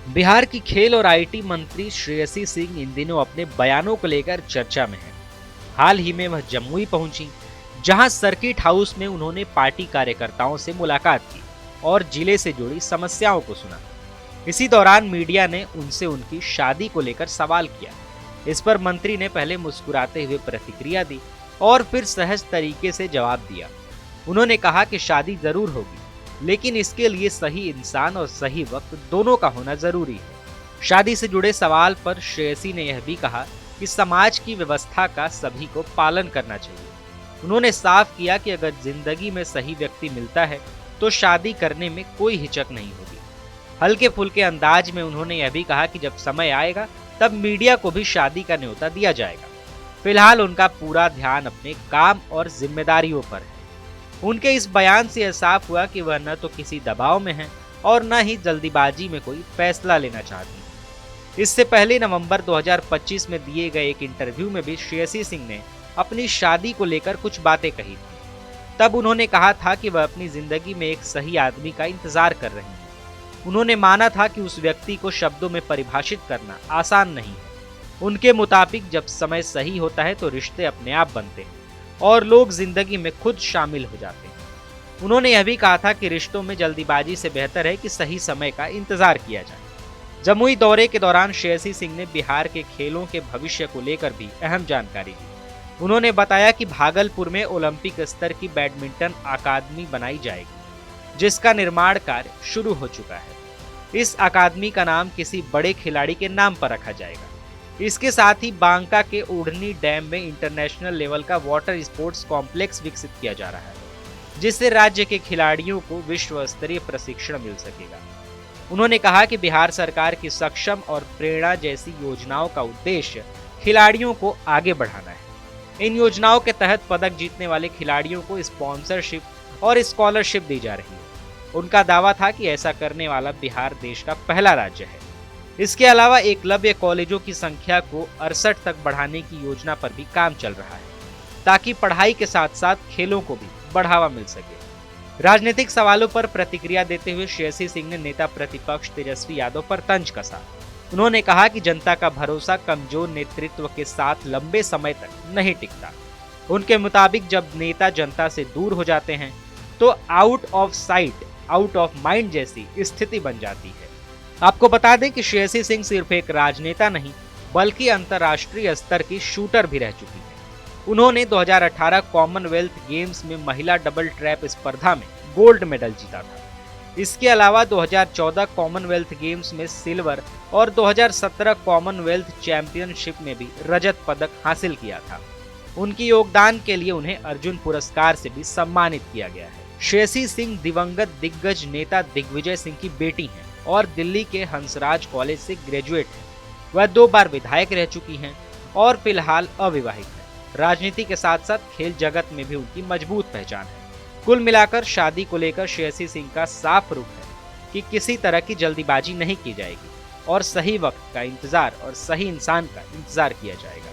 बिहार की खेल और आईटी मंत्री श्रेयसी सिंह इन दिनों अपने बयानों को लेकर चर्चा में हैं। हाल ही में वह जमुई पहुंची, जहां सर्किट हाउस में उन्होंने पार्टी कार्यकर्ताओं से मुलाकात की और जिले से जुड़ी समस्याओं को सुना। इसी दौरान मीडिया ने उनसे उनकी शादी को लेकर सवाल किया। इस पर मंत्री ने पहले मुस्कुराते हुए प्रतिक्रिया दी और फिर सहज तरीके से जवाब दिया। उन्होंने कहा कि शादी जरूर होगी, लेकिन इसके लिए सही इंसान और सही वक्त दोनों का होना जरूरी है। शादी से जुड़े सवाल पर श्रेयसी ने यह भी कहा कि समाज की व्यवस्था का सभी को पालन करना चाहिए। उन्होंने साफ किया कि अगर जिंदगी में सही व्यक्ति मिलता है तो शादी करने में कोई हिचक नहीं होगी। हल्के फुल्के अंदाज में उन्होंने यह भी कहा कि जब समय आएगा तब मीडिया को भी शादी का न्योता दिया जाएगा। फिलहाल उनका पूरा ध्यान अपने काम और जिम्मेदारियों पर है। उनके इस बयान से यह साफ हुआ कि वह न तो किसी दबाव में हैं और न ही जल्दीबाजी में कोई फैसला लेना चाहती हैं। इससे पहले नवंबर 2025 में दिए गए एक इंटरव्यू में भी श्रेयसी सिंह ने अपनी शादी को लेकर कुछ बातें कही थी। तब उन्होंने कहा था कि वह अपनी जिंदगी में एक सही आदमी का इंतजार कर रही हैं। उन्होंने माना था कि उस व्यक्ति को शब्दों में परिभाषित करना आसान नहीं है। उनके मुताबिक जब समय सही होता है तो रिश्ते अपने आप बनते हैं और लोग जिंदगी में खुद शामिल हो जाते हैं। उन्होंने यह भी कहा था कि रिश्तों में जल्दीबाजी से बेहतर है कि सही समय का इंतजार किया जाए। जमुई दौरे के दौरान श्रेयसी सिंह ने बिहार के खेलों के भविष्य को लेकर भी अहम जानकारी दी। उन्होंने बताया कि भागलपुर में ओलंपिक स्तर की बैडमिंटन अकादमी बनाई जाएगी, जिसका निर्माण कार्य शुरू हो चुका है। इस अकादमी का नाम किसी बड़े खिलाड़ी के नाम पर रखा जाएगा। इसके साथ ही बांका के ओढ़नी डैम में इंटरनेशनल लेवल का वाटर स्पोर्ट्स कॉम्प्लेक्स विकसित किया जा रहा है, जिससे राज्य के खिलाड़ियों को विश्व स्तरीय प्रशिक्षण मिल सकेगा। उन्होंने कहा कि बिहार सरकार की सक्षम और प्रेरणा जैसी योजनाओं का उद्देश्य खिलाड़ियों को आगे बढ़ाना है। इन योजनाओं के तहत पदक जीतने वाले खिलाड़ियों को स्पॉन्सरशिप और स्कॉलरशिप दी जा रही है। उनका दावा था कि ऐसा करने वाला बिहार देश का पहला राज्य है। इसके अलावा एकलव्य कॉलेजों की संख्या को 68 तक बढ़ाने की योजना पर भी काम चल रहा है, ताकि पढ़ाई के साथ साथ खेलों को भी बढ़ावा मिल सके। राजनीतिक सवालों पर प्रतिक्रिया देते हुए श्रेयसी सिंह ने नेता प्रतिपक्ष तेजस्वी यादव पर तंज कसा। उन्होंने कहा कि जनता का भरोसा कमजोर नेतृत्व के साथ लंबे समय तक नहीं टिकता। उनके मुताबिक जब नेता जनता से दूर हो जाते हैं तो out of sight out of mind जैसी स्थिति बन जाती है। आपको बता दें कि श्रेयसी सिंह सिर्फ एक राजनेता नहीं, बल्कि अंतर्राष्ट्रीय स्तर की शूटर भी रह चुकी है। उन्होंने 2018 कॉमनवेल्थ गेम्स में महिला डबल ट्रैप स्पर्धा में गोल्ड मेडल जीता था। इसके अलावा 2014 कॉमनवेल्थ गेम्स में सिल्वर और 2017 कॉमनवेल्थ चैंपियनशिप में भी रजत पदक हासिल किया था। उनके योगदान के लिए उन्हें अर्जुन पुरस्कार से भी सम्मानित किया गया है। श्रेयसी सिंह दिवंगत दिग्गज नेता दिग्विजय सिंह की बेटी हैं और दिल्ली के हंसराज कॉलेज से ग्रेजुएट हैं। वह 2 बार विधायक रह चुकी हैं और फिलहाल अविवाहित हैं। राजनीति के साथ साथ खेल जगत में भी उनकी मजबूत पहचान है। कुल मिलाकर शादी को लेकर श्रेयसी सिंह का साफ रुख है कि किसी तरह की जल्दीबाजी नहीं की जाएगी और सही वक्त का इंतजार और सही इंसान का इंतजार किया जाएगा।